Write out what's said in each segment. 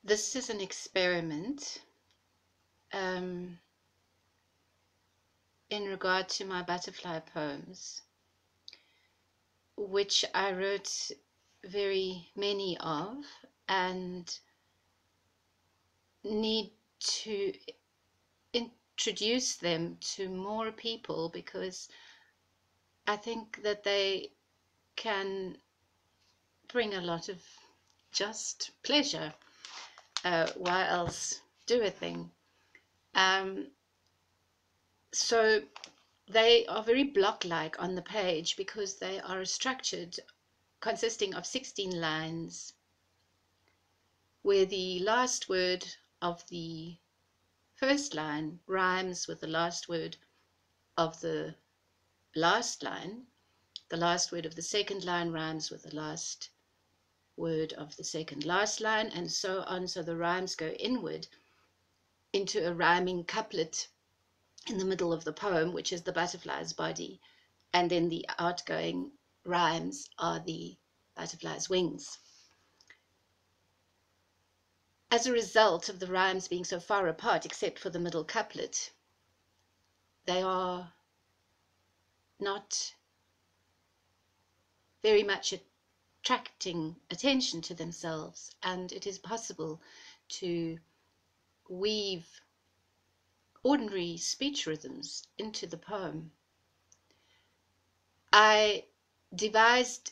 This is an experiment in regard to my butterfly poems, which I wrote very many of and need to introduce them to more people because I think that they can bring a lot of just pleasure. Why else do a thing? So they are very block-like on the page because they are structured consisting of 16 lines where the last word of the first line rhymes with the last word of the last line. The last word of the second line rhymes with the last word of the second last line, and so on. So the rhymes go inward into a rhyming couplet in the middle of the poem, which is the butterfly's body, and then the outgoing rhymes are the butterfly's wings. As a result of the rhymes being so far apart, except for the middle couplet, they are not very much attracting attention to themselves, and it is possible to weave ordinary speech rhythms into the poem. I devised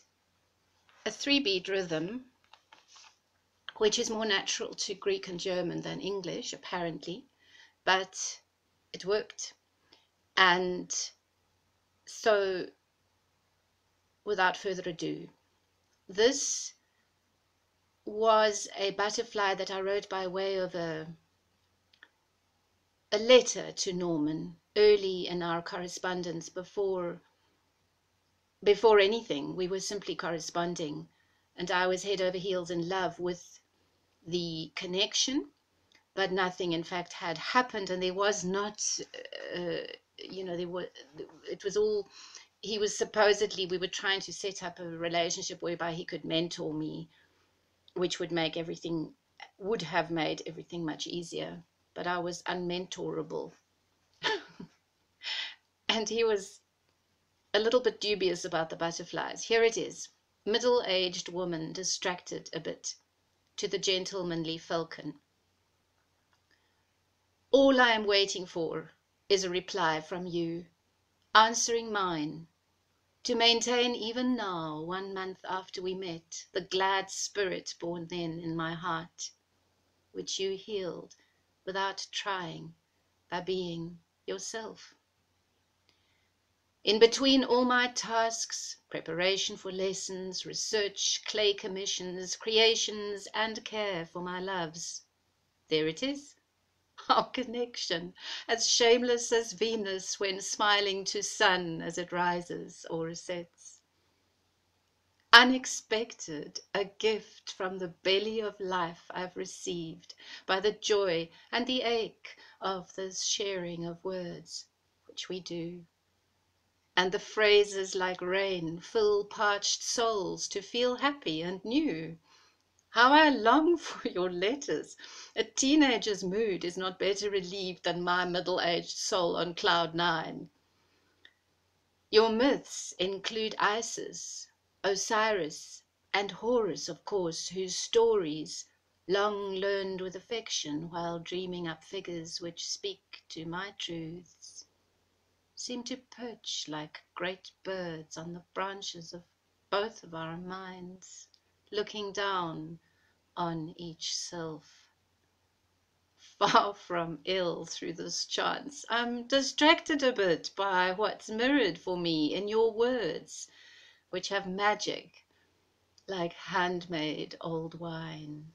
a 3-beat rhythm, which is more natural to Greek and German than English, apparently, but it worked. And so, without further ado, this was a butterfly that I wrote by way of a letter to Norman early in our correspondence before anything. We were simply corresponding, and I was head over heels in love with the connection, but nothing in fact had happened, and there was not it was all, he was supposedly, we were trying to set up a relationship whereby he could mentor me, which would have made everything much easier, but I was unmentorable. And he was a little bit dubious about the butterflies. Here it is. Middle-aged woman distracted a bit, to the gentlemanly falcon. All I am waiting for is a reply from you, answering mine, to maintain even now, 1 month after we met, the glad spirit born then in my heart, which you healed without trying, by being yourself. In between all my tasks, preparation for lessons, research, clay commissions, creations, and care for my loves, there it is, our connection, as shameless as Venus when smiling to sun as it rises or resets. Unexpected, a gift from the belly of life I've received by the joy and the ache of this sharing of words, which we do. And the phrases like rain fill parched souls to feel happy and new. How I long for your letters. A teenager's mood is not better relieved than my middle-aged soul on cloud 9. Your myths include Isis, Osiris, and Horus, of course, whose stories, long learned with affection while dreaming up figures which speak to my truths, seem to perch like great birds on the branches of both of our minds, looking down on each self. Far from ill through this chance, I'm distracted a bit by what's mirrored for me in your words, which have magic like handmade old wine.